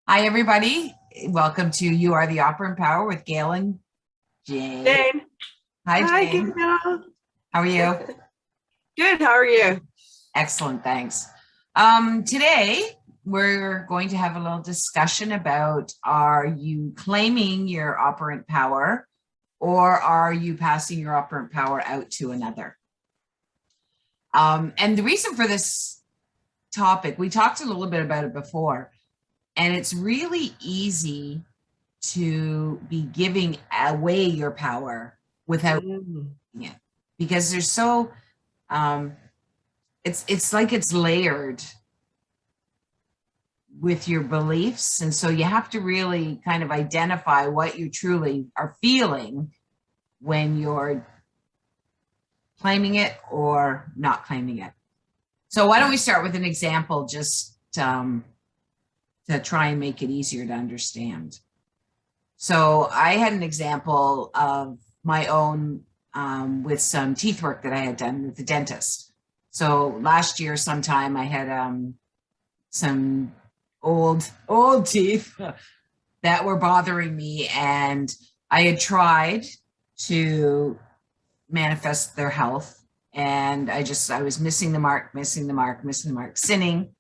Hi, everybody. Welcome to You Are the Operant Power with Gail and Jane. Jane. Hi, Hi, Jane. Gail. How are you? Good. How are you? Excellent, thanks. Today, we're going to have a little discussion about, are you claiming your operant power or are you passing your operant power out to another? And the reason for this topic, we talked a little bit about it before, and it's really easy to be giving away your power without Mm. it, because there's so um it's like it's layered with your beliefs, and so you have to really kind of identify what you truly are feeling when you're claiming it or not claiming it. So why don't we start with an example, just to try and make it easier to understand. So I had an example of my own with some teeth work that I had done with the dentist. So last year sometime I had some old teeth that were bothering me, and I had tried to manifest their health, and I was missing the mark, sinning.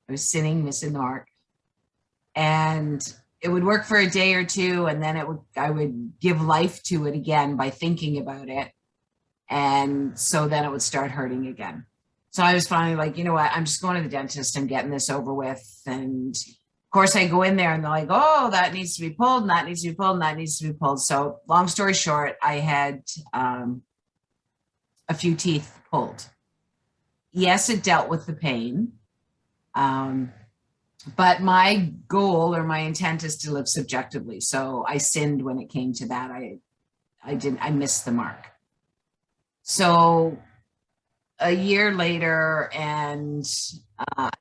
I was sinning, missing the mark, and it would work for a day or two, and then I would give life to it again by thinking about it, and so then it would start hurting again. So I was finally like, you know what, I'm just going to the dentist and getting this over with. And of course I go in there and they're like, oh, that needs to be pulled, and that needs to be pulled, and that needs to be pulled. So long story short, I had a few teeth pulled. Yes, it dealt with the pain. Um, but my goal or my intent is to live subjectively. So I sinned when it came to that. I missed the mark. So a year later, and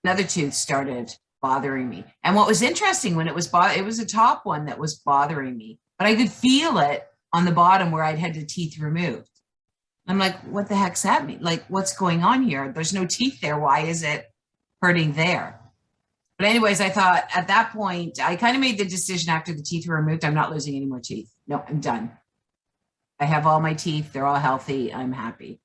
another tooth started bothering me. And what was interesting, when it was a top one that was bothering me, but I could feel it on the bottom where I'd had the teeth removed. I'm like, what the heck's that mean? Like, what's going on here? There's no teeth there. Why is it hurting there? But anyways, I thought at that point, I kind of made the decision after the teeth were removed, I'm not losing any more teeth. No, I'm done. I have all my teeth. They're all healthy. I'm happy.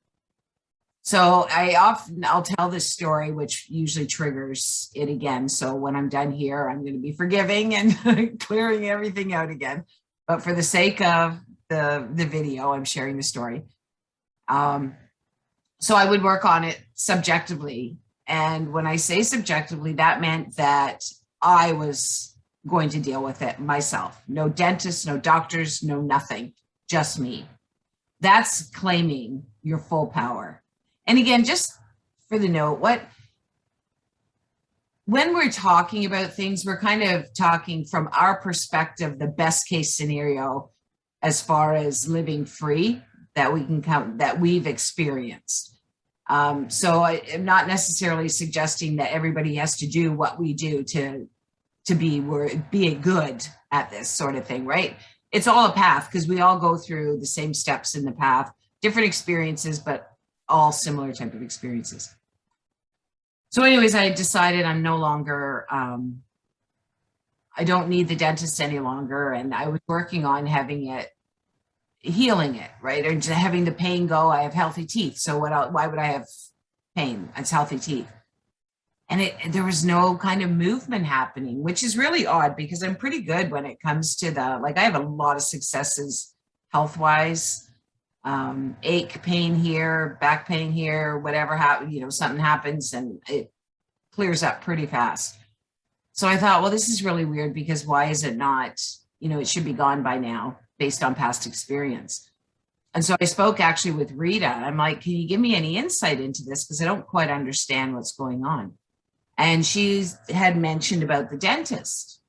So I'll tell this story, which usually triggers it again. So when I'm done here, I'm going to be forgiving and clearing everything out again. But for the sake of the video, I'm sharing the story. So I would work on it subjectively. And when I say subjectively, that meant that I was going to deal with it myself. No dentists, no doctors, no nothing, just me. That's claiming your full power. And again, just for the note, when we're talking about things, we're kind of talking from our perspective, the best case scenario as far as living free that we can count, that we've experienced. So I'm not necessarily suggesting that everybody has to do what we do to be good at this sort of thing, right? It's all a path, because we all go through the same steps in the path, different experiences, but all similar type of experiences. So anyways, I decided I'm no longer, I don't need the dentist any longer. And I was working on healing it, right? Or just having the pain go. I have healthy teeth. So why would I have pain? It's healthy teeth. And there was no kind of movement happening, which is really odd, because I'm pretty good when it comes to I have a lot of successes health wise. Ache, pain here, back pain here, whatever happens, something happens and it clears up pretty fast. So I thought, well, this is really weird, because why is it not, it should be gone by now based on past experience. And so I spoke actually with Rita. I'm like, can you give me any insight into this? Because I don't quite understand what's going on. And she had mentioned about the dentist.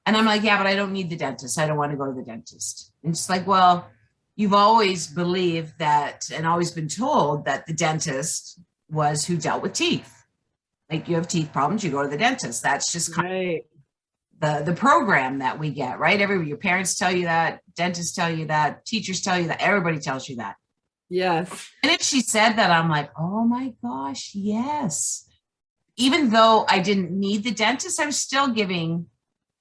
And I'm like, yeah, but I don't need the dentist. I don't want to go to the dentist. And she's like, well, you've always believed that and always been told that the dentist was who dealt with teeth. Like, you have teeth problems, you go to the dentist. That's just kind of the program that we get, right? Your parents tell you that, dentists tell you that, teachers tell you that, everybody tells you that. Yes. And if she said that, I'm like, oh my gosh, yes. Even though I didn't need the dentist, I was still giving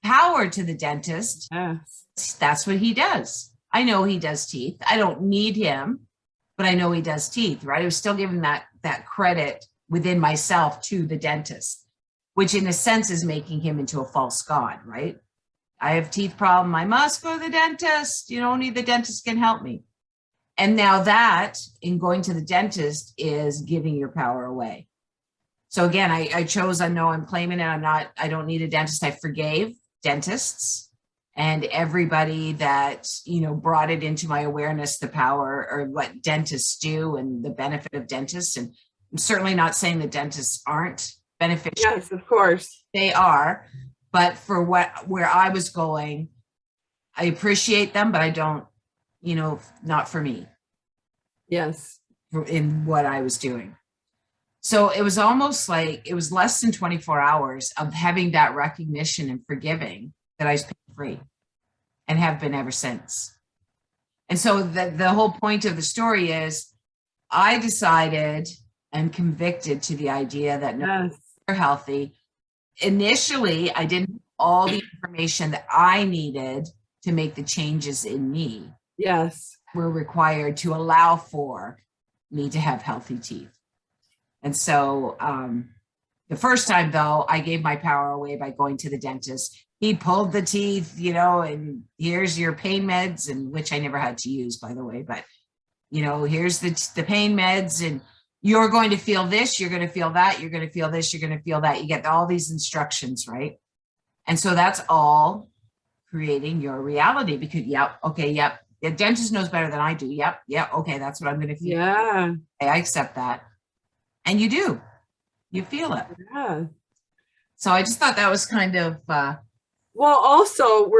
power to the dentist. Yes. That's what he does. I know he does teeth. I don't need him, but I know he does teeth, right? I was still giving that credit within myself to the dentist, which in a sense is making him into a false god, right? I have teeth problem. I must go to the dentist. Only the dentist can help me. And now that in going to the dentist is giving your power away. So again, I chose, I know I'm claiming it. I don't need a dentist. I forgave dentists and everybody that, brought it into my awareness, the power or what dentists do and the benefit of dentists. And I'm certainly not saying that dentists aren't beneficial. Yes, of course. They are, but for where I was going, I appreciate them, but I don't, not for me. Yes. In what I was doing. So it was almost like it was less than 24 hours of having that recognition and forgiving that I was pain free and have been ever since. And so the whole point of the story is I decided and convicted to the idea that no, they're healthy. Initially, I didn't have all the information that I needed to make the changes in me. Yes. Were required to allow for me to have healthy teeth. And so the first time, though, I gave my power away by going to the dentist. He pulled the teeth, and here's your pain meds, and which I never had to use, by the way. But, here's the pain meds, and you're going to feel this, you're going to feel that, you're going to feel this, you're going to feel that. You get all these instructions, right? And so that's all creating your reality because, the dentist knows better than I do. Yep. Okay. That's what I'm going to feel. Yeah. Okay, I accept that. And you do. You feel it. Yeah. So I just thought that was kind of. Well, also,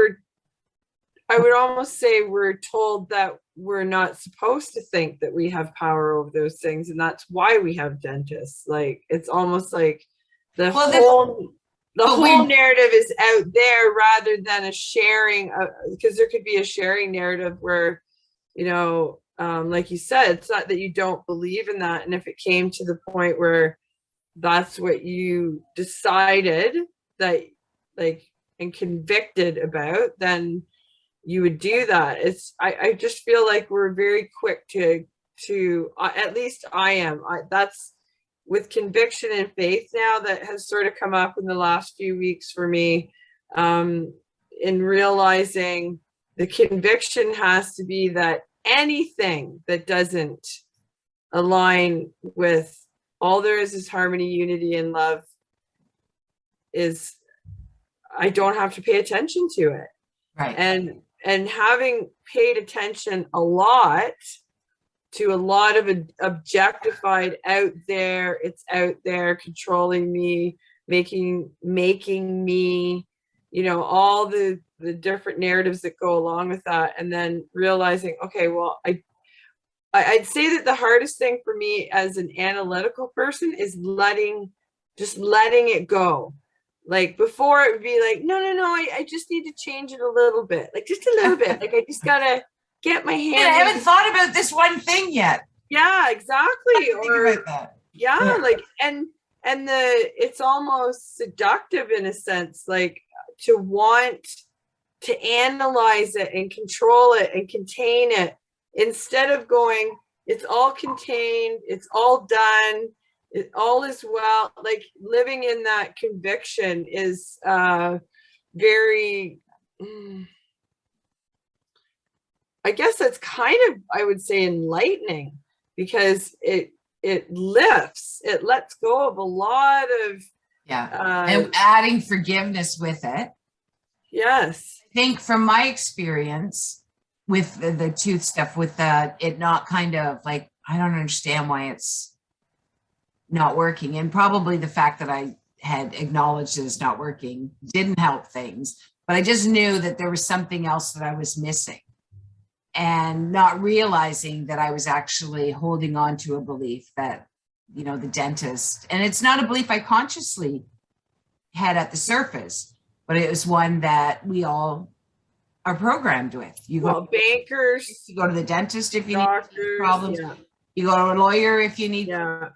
I would almost say we're told that we're not supposed to think that we have power over those things. And that's why we have dentists. Like, it's almost like the whole narrative is out there rather than a sharing, because there could be a sharing narrative where, like you said, it's not that you don't believe in that. And if it came to the point where that's what you decided that and convicted about, then you would do that. I just feel like we're very quick to at least I am. That's with conviction and faith now that has sort of come up in the last few weeks for me, in realizing the conviction has to be that anything that doesn't align with all there is harmony, unity, and love I don't have to pay attention to it. Right. And having paid attention a lot to a lot of objectified it's out there controlling me, making me, all the different narratives that go along with that. And then realizing, okay, well, I'd say that the hardest thing for me as an analytical person is just letting it go. Like before it would be like, no, I just need to change it a little bit, like just a little bit. Like I just gotta get my hand. I haven't thought about this one thing yet. Yeah, exactly. Or that. Yeah, like and it's almost seductive in a sense, like to want to analyze it and control it and contain it instead of going, it's all contained, it's all done, it all is well. Like living in that conviction is very I guess that's kind of, I would say, enlightening, because it lifts, it lets go of a lot of and adding forgiveness with it. Yes. I think from my experience with the tooth stuff, with it not kind of like, I don't understand why it's not working, and probably the fact that I had acknowledged that it's not working didn't help things, but I just knew that there was something else that I was missing, and not realizing that I was actually holding on to a belief that, the dentist, and it's not a belief I consciously had at the surface, but it was one that we all are programmed with. Bankers, you go to the dentist if you doctors, need problems. Yeah. You go to a lawyer if you need, yeah.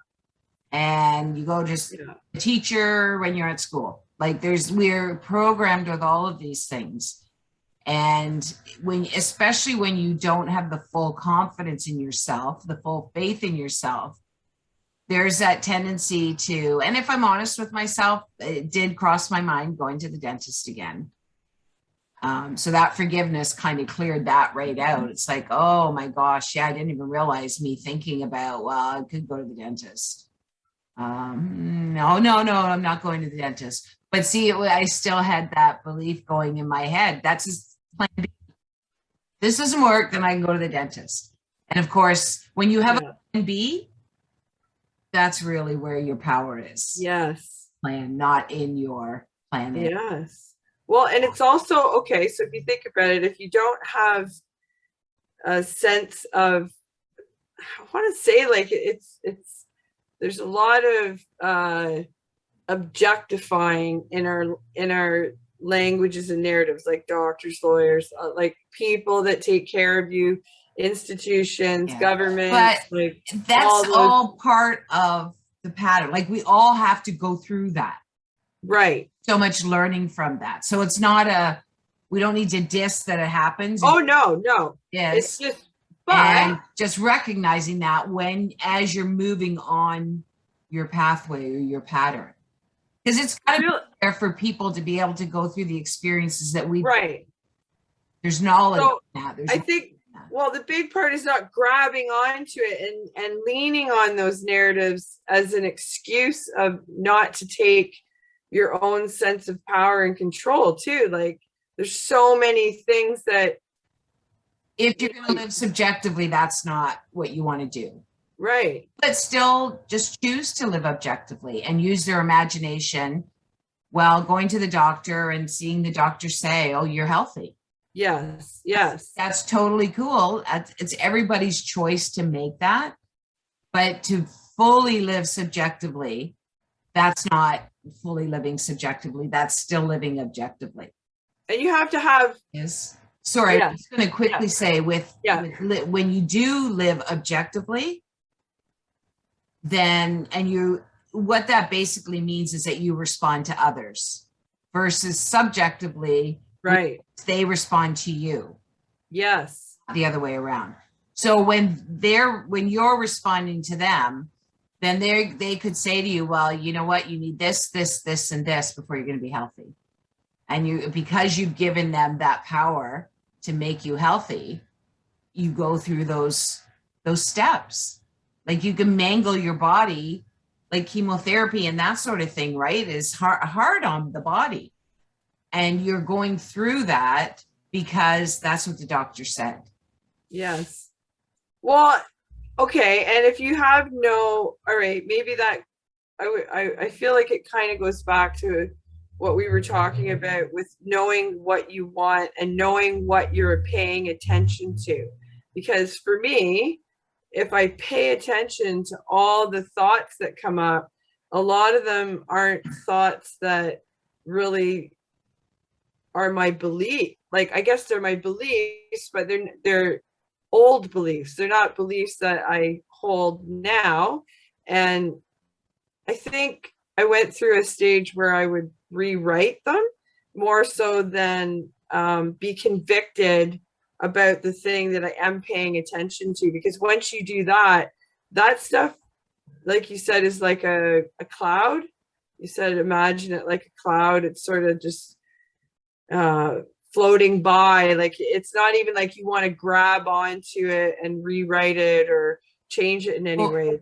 and you go just a teacher when you're at school. Like we're programmed with all of these things. And especially when you don't have the full confidence in yourself, the full faith in yourself, there's that tendency to, and if I'm honest with myself, it did cross my mind going to the dentist again. So that forgiveness kind of cleared that right out. It's like, oh my gosh, yeah, I didn't even realize me thinking about, well, I could go to the dentist. No, I'm not going to the dentist. But see, I still had that belief going in my head. That's just plan B. This doesn't work, then I can go to the dentist. And of course, when you have a plan B, that's really where your power is. Yes. Plan, not in your plan. Yes. Well, and it's also, okay, so if you think about it, if you don't have a sense of, I want to say like there's a lot of objectifying in our languages and narratives, like doctors, lawyers, like people that take care of you, institutions, governments. But like that's all part of the pattern. Like we all have to go through that. Right. So much learning from that. So it's not we don't need to diss that it happens. Oh, no. Yes. It's just, and just recognizing that as you're moving on your pathway or your pattern. Because it's got to be there for people to be able to go through the experiences that we. Right. There's knowledge so in that. I think, well, the big part is not grabbing onto it and leaning on those narratives as an excuse of not to take your own sense of power and control too. Like there's so many things that if you're going to live subjectively, that's not what you want to do. Right. But still just choose to live objectively and use their imagination while going to the doctor and seeing the doctor say, oh, you're healthy. Yes. That's totally cool. It's everybody's choice to make that. But to fully live subjectively, that's not fully living subjectively. That's still living objectively. And you have to have. Yes. Sorry, I'm just going to quickly say with when you do live objectively, then, what that basically means is that you respond to others versus subjectively, right? They respond to you. Yes. The other way around. So when you're responding to them, then they could say to you, well, you know what, you need this, and this before you're going to be healthy. And because you've given them that power to make you healthy, you go through those steps. Like you can mangle your body, like chemotherapy and that sort of thing, right? Is hard on the body. And you're going through that because that's what the doctor said. Yes. Well, okay. And if you have all right, maybe that I feel like it kind of goes back to what we were talking about with knowing what you want and knowing what you're paying attention to. Because for me, if I pay attention to all the thoughts that come up, a lot of them aren't thoughts that really are my belief. Like, I guess they're my beliefs, but they're old beliefs. They're not beliefs that I hold now. And I think I went through a stage where I would rewrite them more so than be convicted about the thing that I am paying attention to. Because once you do that, that stuff, like you said, is like a cloud. You said, imagine it like a cloud. It's sort of just floating by. Like, it's not even like you want to grab onto it and rewrite it or change it in any way.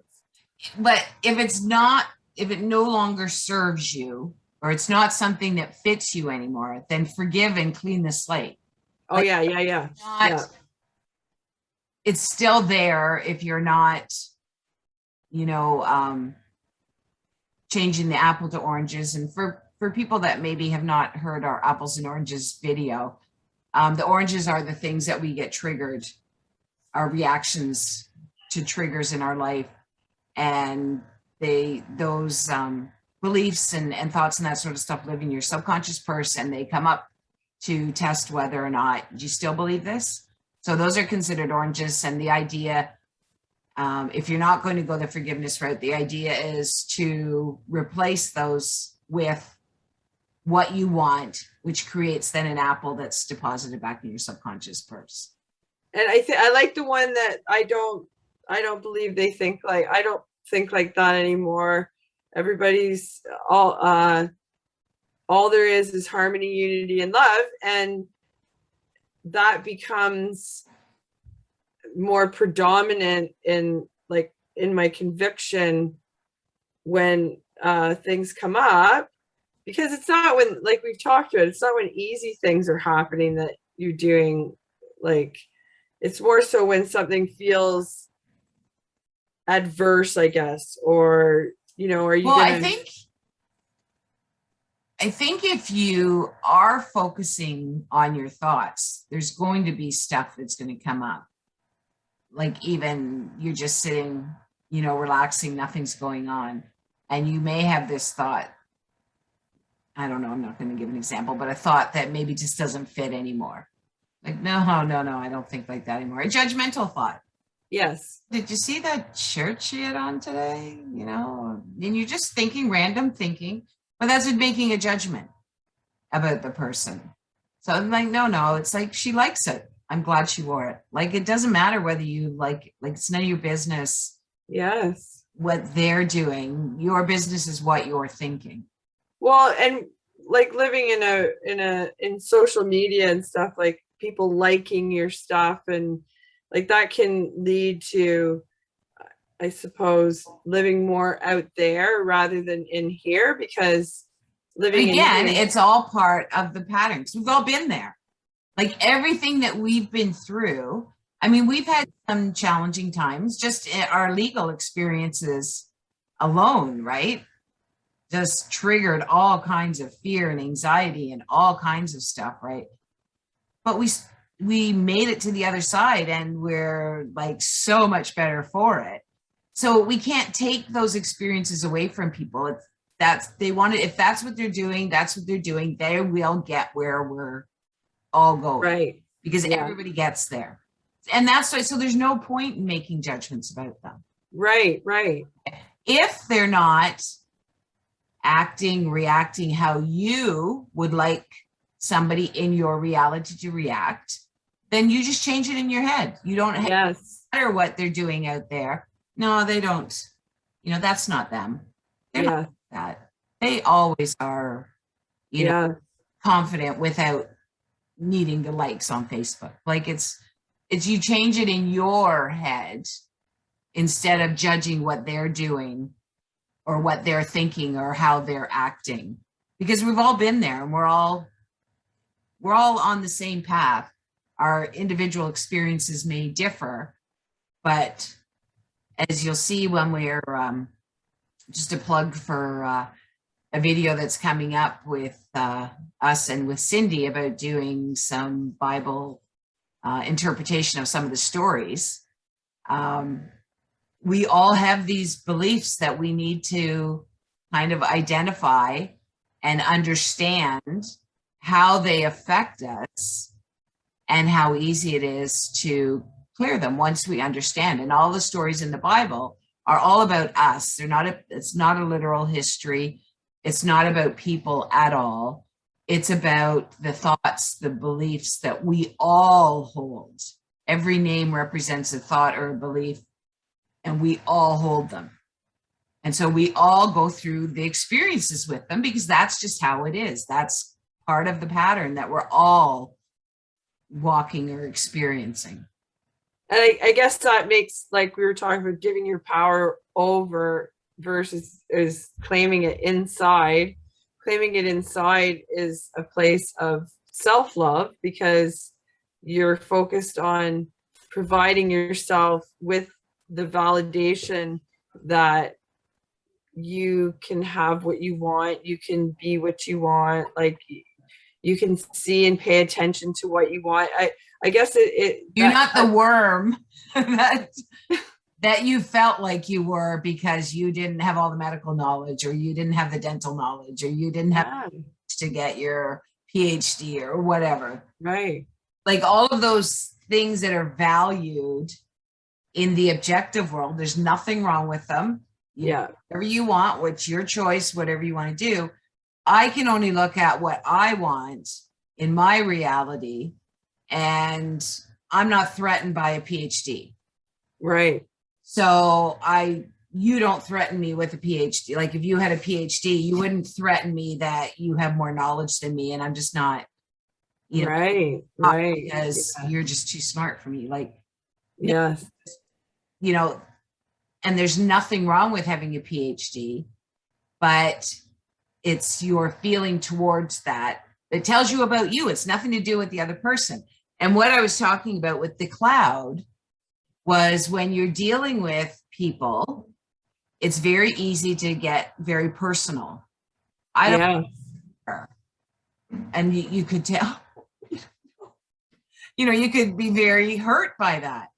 But if it no longer serves you, or it's not something that fits you anymore, then forgive and clean the slate. Oh, like, yeah. It's still there if you're not, changing the apple to oranges. And for people that maybe have not heard our apples and oranges video, the oranges are the things that we get triggered, our reactions to triggers in our life. And those beliefs and thoughts and that sort of stuff live in your subconscious purse, and they come up to test whether or not you still believe this. So those are considered oranges. And the idea, if you're not going to go the forgiveness route, the idea is to replace those with what you want, which creates then an apple that's deposited back in your subconscious purse. And I like the one that I don't believe they think like, I don't think like that anymore. Everybody's all there is harmony, unity, and love. And that becomes more predominant in my conviction when things come up, because it's not when, like we've talked about, it's not when easy things are happening that you're doing, like, it's more so when something feels adverse, I guess, or, are you Well, gonna... I think if you are focusing on your thoughts, there's going to be stuff that's going to come up. Like even you're just sitting, relaxing, nothing's going on. And you may have this thought, I don't know, I'm not going to give an example, but a thought that maybe just doesn't fit anymore. Like, no, I don't think like that anymore. A judgmental thought. Yes. Did you see that shirt she had on today? And you're just thinking, random thinking, but that's making a judgment about the person. So I'm like, no, it's like she likes it. I'm glad she wore it. Like, it doesn't matter whether you like it's none of your business. Yes. What they're doing. Your business is what you're thinking. Well, and like living in social media and stuff, like people liking your stuff, and like that can lead to, I suppose, living more out there rather than in here, because living again, in here, it's all part of the patterns. We've all been there. Like everything that we've been through. I mean, we've had some challenging times, just our legal experiences alone, right? Just triggered all kinds of fear and anxiety and all kinds of stuff, right? But we made it to the other side, and we're like so much better for it. So we can't take those experiences away from people. If that's what they're doing, that's what they're doing. They will get where we're all going, right? Because Yeah. everybody gets there. And that's why, so there's no point in making judgments about them. Right. If they're not reacting how you would like somebody in your reality to react, then you just change it in your head. You don't matter what they're doing out there. No, they don't. That's not them. They're not like that. They always are, confident without needing the likes on Facebook. Like it's you change it in your head instead of judging what they're doing or what they're thinking or how they're acting, because we've all been there, and we're all on the same path. Our individual experiences may differ, but as you'll see when we're just a plug for a video that's coming up with us and with Cindy about doing some Bible interpretation of some of the stories. We all have these beliefs that we need to kind of identify and understand how they affect us and how easy it is to clear them once we understand. And all the stories in the Bible are all about us. It's not a literal history. It's not about people at all. It's about the thoughts, the beliefs that we all hold. Every name represents a thought or a belief, and we all hold them. And so we all go through the experiences with them, because that's just how it is. That's part of the pattern that we're all walking or experiencing. And I guess that makes, like we were talking about, giving your power over versus is claiming it inside. Claiming it inside is a place of self-love, because you're focused on providing yourself with the validation that you can have what you want, you can be what you want, like you can see and pay attention to what you want. I guess you're not the worm that you felt like you were because you didn't have all the medical knowledge, or you didn't have the dental knowledge, or you didn't have to get your PhD or whatever. Right. Like all of those things that are valued in the objective world, there's nothing wrong with them. Whatever you want, what's your choice, whatever you want to do. I can only look at what I want in my reality, and I'm not threatened by a PhD. Right. So you don't threaten me with a PhD. Like if you had a PhD, you wouldn't threaten me that you have more knowledge than me, and I'm just not, Right. not Right. because you're just too smart for me. Like, Yes. you know, and there's nothing wrong with having a PhD, but it's your feeling towards that that tells you about you. It's nothing to do with the other person. And what I was talking about with the cloud was when you're dealing with people, it's very easy to get very personal. I don't Yeah. care. And you could tell, you could be very hurt by that.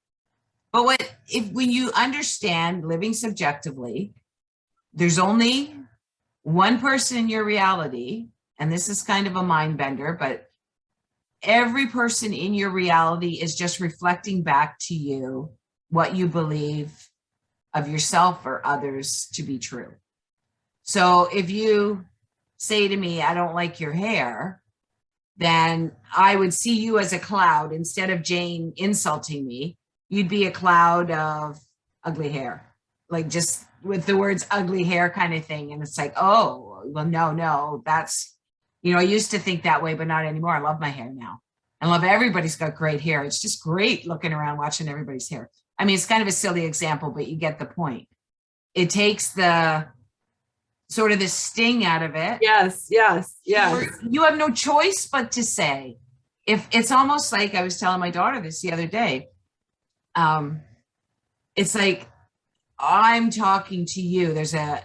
But when you understand living subjectively, there's only one person in your reality, and this is kind of a mind bender, but every person in your reality is just reflecting back to you what you believe of yourself or others to be true. So if you say to me, I don't like your hair, then I would see you as a cloud. Instead of Jane insulting me, you'd be a cloud of ugly hair, like just with the words ugly hair kind of thing. And it's like, oh, well, no, that's, I used to think that way, but not anymore. I love my hair now. I love everybody's got great hair. It's just great looking around, watching everybody's hair. I mean, it's kind of a silly example, but you get the point. It takes the sort of the sting out of it. Yes. Yes. Yes. You have no choice but to say, if it's almost like I was telling my daughter this the other day. It's like I'm talking to you. There's a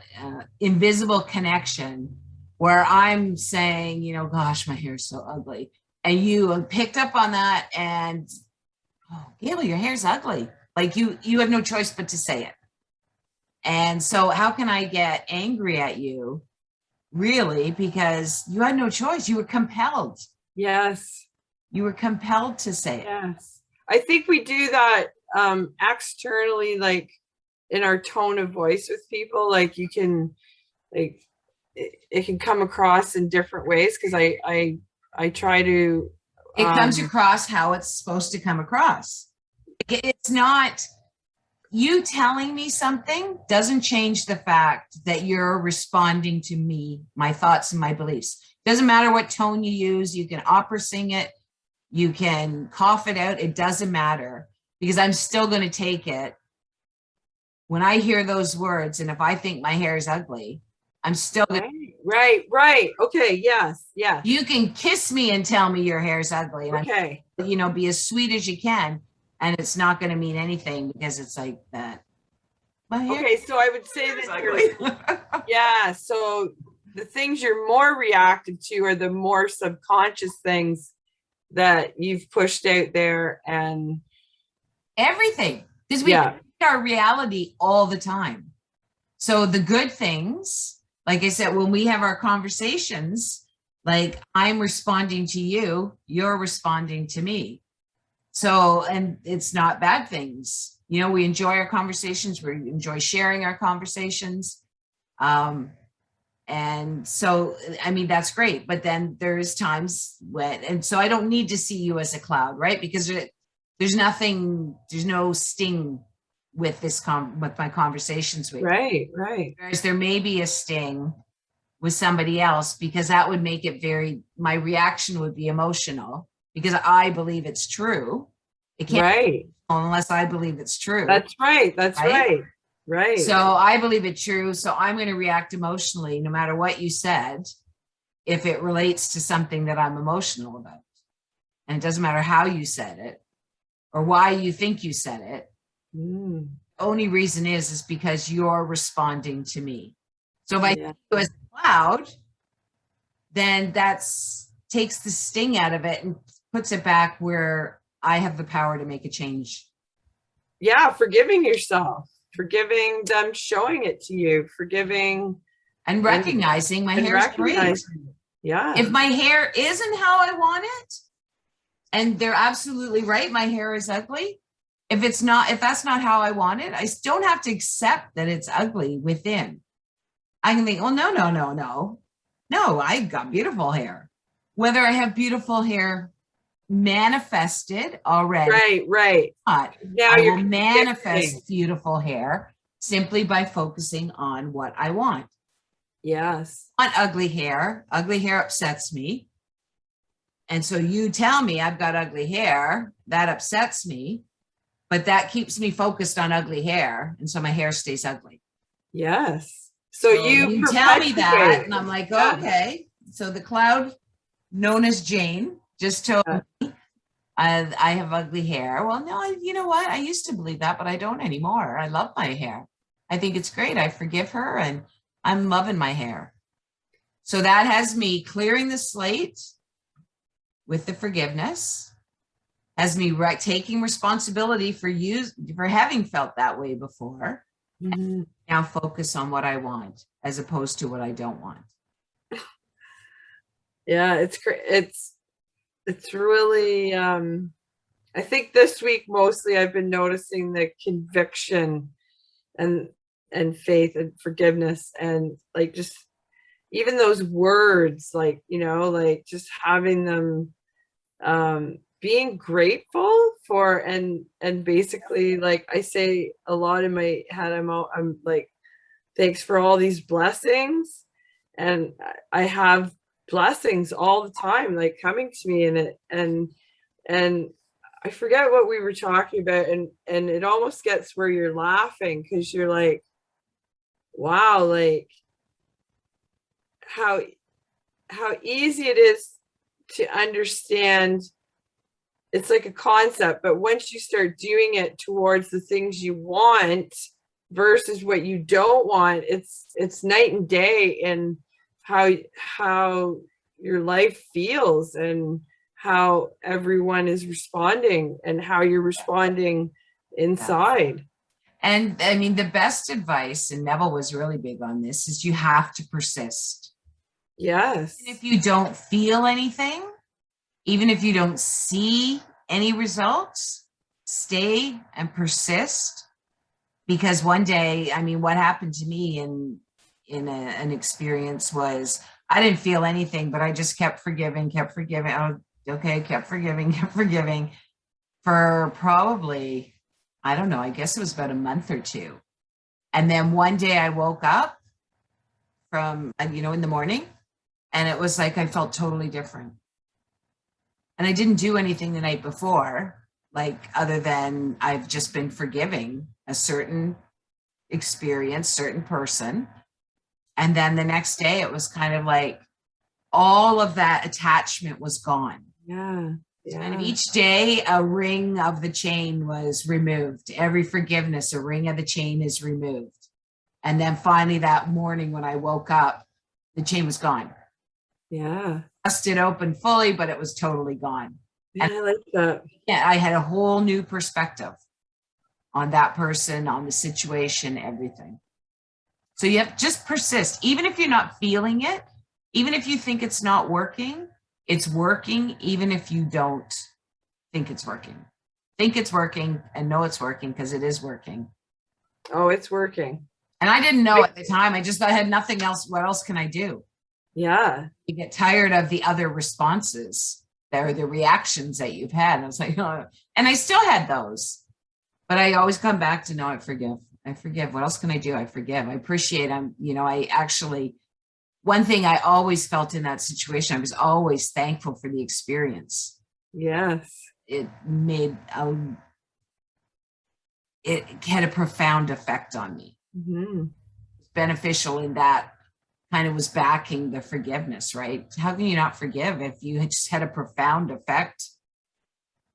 invisible connection where I'm saying, gosh, my hair is so ugly. And you picked up on that and, oh, Gail, your hair's ugly. Like you have no choice but to say it. And so how can I get angry at you? Really? Because you had no choice. You were compelled. Yes. You were compelled to say it. Yes. I think we do that externally, like in our tone of voice with people. Like you can, like it can come across in different ways because I try to. It comes across how it's supposed to come across. It's not, you telling me something doesn't change the fact that you're responding to me, my thoughts and my beliefs. Doesn't matter what tone you use. You can opera sing it. You can cough it out. It doesn't matter because I'm still going to take it. When I hear those words, and if I think my hair is ugly, I'm still going to. Right. Okay. Yes. Yes. You can kiss me and tell me your hair is ugly. And okay. Be as sweet as you can. And it's not going to mean anything because it's like that. Okay. So I would say that yeah. So the things you're more reactive to are the more subconscious things that you've pushed out there and everything, because we our reality all the time. So the good things, like I said, when we have our conversations, like I'm responding to you, you're responding to me. So, and it's not bad things. We enjoy our conversations. We enjoy sharing our conversations. And so, I mean, that's great. But then there's times when, and so I don't need to see you as a cloud, right? Because there's no sting with with my conversations with you. Right. Whereas there may be a sting with somebody else because that would make it my reaction would be emotional because I believe it's true. It can't be unless I believe it's true. That's right. Right. So I believe it's true. So I'm going to react emotionally no matter what you said, if it relates to something that I'm emotional about. And it doesn't matter how you said it or why you think you said it. The only reason is because you're responding to me. So if I think you as a cloud, then takes the sting out of it and puts it back where I have the power to make a change. Yeah, forgiving yourself, forgiving them showing it to you, forgiving and recognizing my hair is great. Yeah. If my hair isn't how I want it, and they're absolutely right, my hair is ugly. If that's not how I want it, I don't have to accept that it's ugly within. I can think, oh, no. No, I got beautiful hair. Whether I have beautiful hair manifested already Right, right. or not, Now I you're will conflicting. manifest beautiful hair simply by focusing on what I want. Yes. I want ugly hair. Ugly hair upsets me. And so you tell me I've got ugly hair, that upsets me, but that keeps me focused on ugly hair. And so my hair stays ugly. Yes. So So you you tell me that, perpetuate. and I'm like, Yeah. okay. So the cloud known as Jane just told Yeah. me I have ugly hair. Well, no, you know what? I used to believe that, but I don't anymore. I love my hair. I think it's great. I forgive her and I'm loving my hair. So that has me clearing the slate with the forgiveness, has me taking responsibility for having felt that way before. Mhm. Now focus on what I want as opposed to what I don't want. Yeah, it's great. It's really I think this week mostly I've been noticing the conviction and faith and forgiveness and like just even those words like, you know, like just having them being grateful for and basically like I say a lot in my head I'm like thanks for all these blessings and I have blessings all the time like coming to me and I forget what we were talking about and it almost gets where you're laughing because you're like wow like how easy it is to understand. It's like a concept, but once you start doing it towards the things you want versus what you don't want, it's night and day in how your life feels and how everyone is responding and how you're responding inside. And I mean, the best advice, and Neville was really big on this, is you have to persist. Yes. Even if you don't feel anything, even if you don't see any results, stay and persist. Because one day, I mean, what happened to me an experience was I didn't feel anything, but I just kept forgiving, kept forgiving. Oh, okay, kept forgiving, kept forgiving for probably, I don't know, I guess it was about a month or two. And then one day I woke up from, in the morning, and it was like I felt totally different. And I didn't do anything the night before, like other than I've just been forgiving a certain experience, certain person. And then the next day it was kind of like all of that attachment was gone. Yeah. Kind of each day a ring of the chain was removed. Every forgiveness, a ring of the chain is removed. And then finally that morning when I woke up, the chain was gone. Yeah. Busted open fully, but it was totally gone. Yeah, I like that. Yeah, I had a whole new perspective on that person, on the situation, everything. So you have to just persist, even if you're not feeling it, even if you think it's not working, it's working, even if you don't think it's working. Think it's working and know it's working because it is working. Oh, it's working. And I didn't know at the time. I just thought I had nothing else. What else can I do? Yeah. You get tired of the other responses, or the reactions that you've had. And I was like, oh, and I still had those, but I always come back to no, I forgive. I forgive. What else can I do? I forgive. I appreciate. I actually, one thing I always felt in that situation, I was always thankful for the experience. Yes. It had a profound effect on me. Mm-hmm. Beneficial in that kind of was backing the forgiveness, right? How can you not forgive if you had just had a profound effect?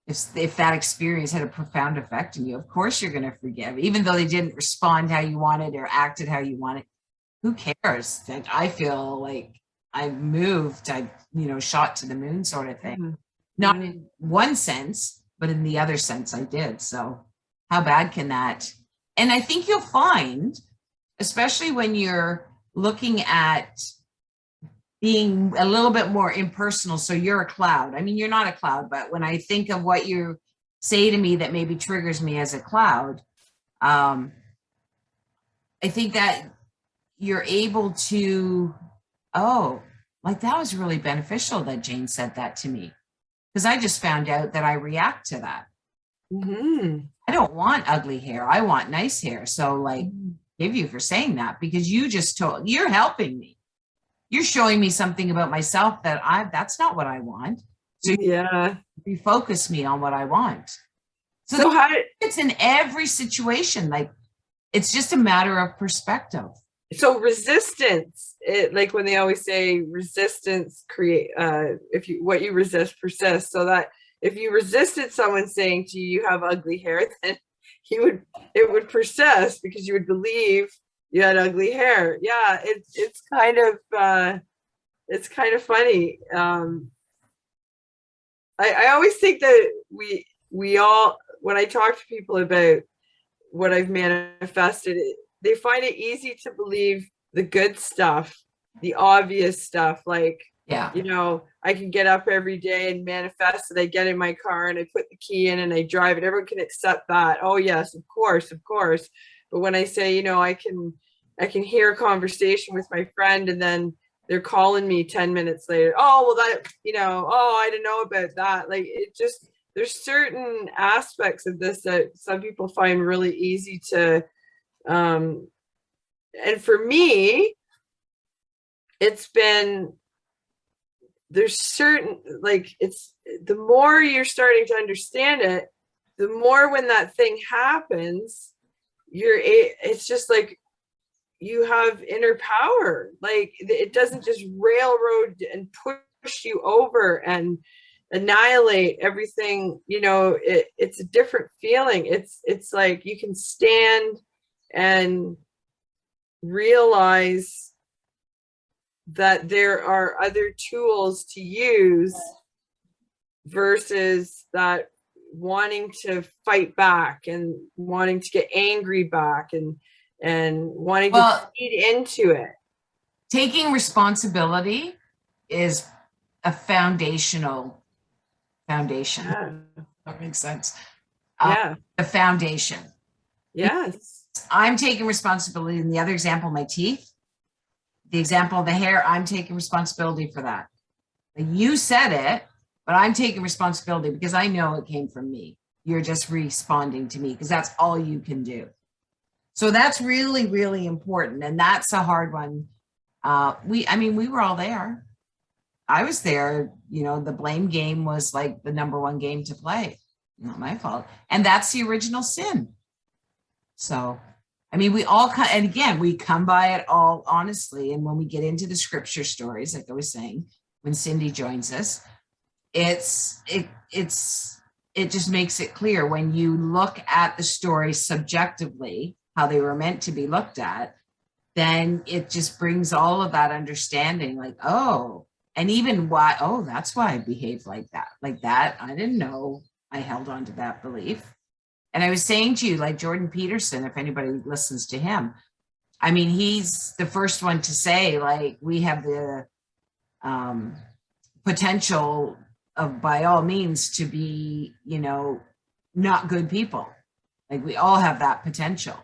If that experience had a profound effect on you, of course you're going to forgive, even though they didn't respond how you wanted or acted how you wanted. Who cares? Like, I feel like I moved, I shot to the moon sort of thing. Mm-hmm. Not in one sense, but in the other sense I did. So how bad can that? And I think you'll find, especially when you're looking at being a little bit more impersonal. So you're a cloud. I mean, you're not a cloud, but when I think of what you say to me that maybe triggers me as a cloud, I think that you're able to, oh, like that was really beneficial that Jane said that to me. Because I just found out that I react to that. Mm-hmm. I don't want ugly hair. I want nice hair. So like, give you for saying that because you just told, you're helping me. You're showing me something about myself that's not what I want. So Yeah. you refocus me on what I want. So So how did, it's in every situation. Like it's just a matter of perspective. so resistance, it like when they always say resistance create if you what you resist persists. So that if you resisted someone saying to you, you have ugly hair, then it would persist because you would believe you had ugly hair. Yeah, it's kind of funny. I always think that we all, when I talk to people about what I've manifested, they find it easy to believe the good stuff, the obvious stuff, like, Yeah. you know, I can get up every day and manifest that I get in my car and I put the key in and I drive it. Everyone can accept that. Oh yes, of course, of course. But when I say, you know, I can hear a conversation with my friend and then they're calling me 10 minutes later. Oh, well that, you know, oh, I didn't know about that. Like it just, there's certain aspects of this that some people find really easy to, and for me, it's been, there's certain, like, it's the more you're starting to understand it, the more when that thing happens, it's just like you have inner power. Like it doesn't just railroad and push you over and annihilate everything. You know, it's a different feeling. It's like you can stand and realize that there are other tools to use versus that wanting to fight back and wanting to get angry back and wanting to feed into it. Taking responsibility is a foundation. Yeah. That makes sense. Yeah. The foundation. Yes. I'm taking responsibility. In the other example, my teeth, the example of the hair, I'm taking responsibility for that. You said it, but I'm taking responsibility because I know it came from me. You're just responding to me because that's all you can do. So that's really, really important. And that's a hard one. We were all there. I was there, you know, the blame game was like the number one game to play. Not my fault. And that's the original sin. So, I mean, we all and again, we come by it all honestly. And when we get into the scripture stories, like I was saying, when Cindy joins us, it just makes it clear when you look at the stories subjectively, how they were meant to be looked at, then it just brings all of that understanding like, oh, and even why, oh, that's why I behaved like that. Like that, I didn't know I held on to that belief. And I was saying to you, like Jordan Peterson, if anybody listens to him, I mean, he's the first one to say, like, we have the potential of, by all means, to be, you know, not good people. Like we all have that potential.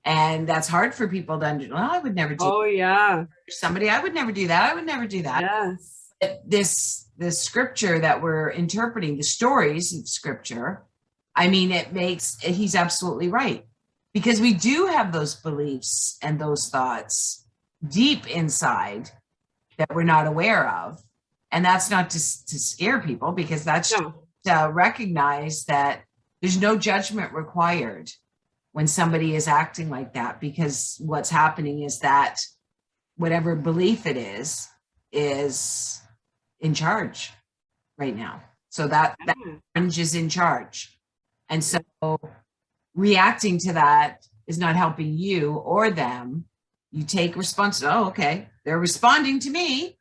And that's hard for people to understand. Well, I would never do Oh yeah. somebody, I would never do that. I would never do that. Yes. This scripture that we're interpreting, the stories of scripture, I mean, he's absolutely right. Because we do have those beliefs and those thoughts deep inside that we're not aware of. And that's not to scare people, because that's to recognize that there's no judgment required when somebody is acting like that, because what's happening is that whatever belief it is in charge right now. So that is in charge. And so reacting to that is not helping you or them. You take responsibility. Oh, okay, they're responding to me.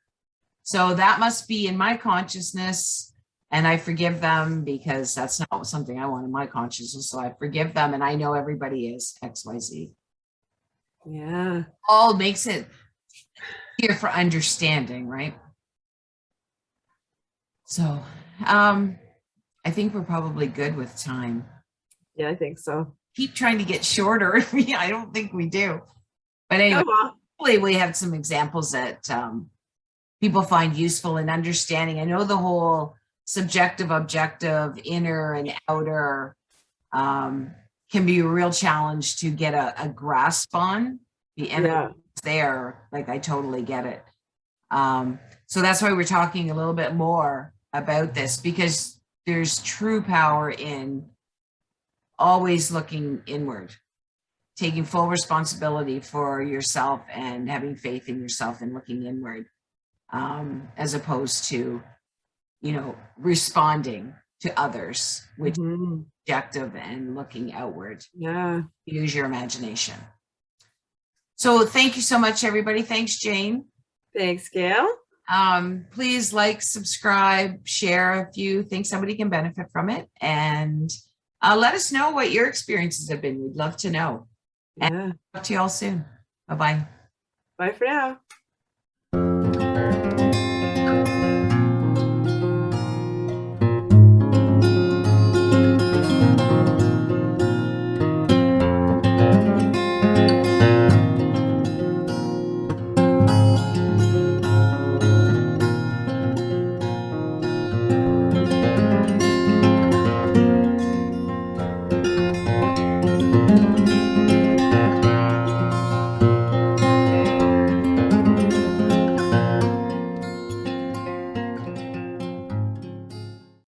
So that must be in my consciousness, and I forgive them because that's not something I want in my consciousness. So I forgive them, and I know everybody is XYZ. Yeah. All makes it here for understanding, right? So I think we're probably good with time. Yeah, I think so. Keep trying to get shorter. I don't think we do. But anyway, hopefully we have some examples that people find useful in understanding. I know the whole subjective, objective, inner and outer can be a real challenge to get a grasp on. The evidence Yeah. there, like I totally get it. So that's why we're talking a little bit more about this, because there's true power in always looking inward, taking full responsibility for yourself and having faith in yourself and looking inward, as opposed to, you know, responding to others, which is Mhm. objective and looking outward. Yeah. Use your imagination. So thank you so much, everybody. Thanks, Jane. Thanks, Gail. Please like, subscribe, share if you think somebody can benefit from it, and let us know what your experiences have been. We'd love to know. Yeah. And talk to you all soon. Bye-bye. Bye for now.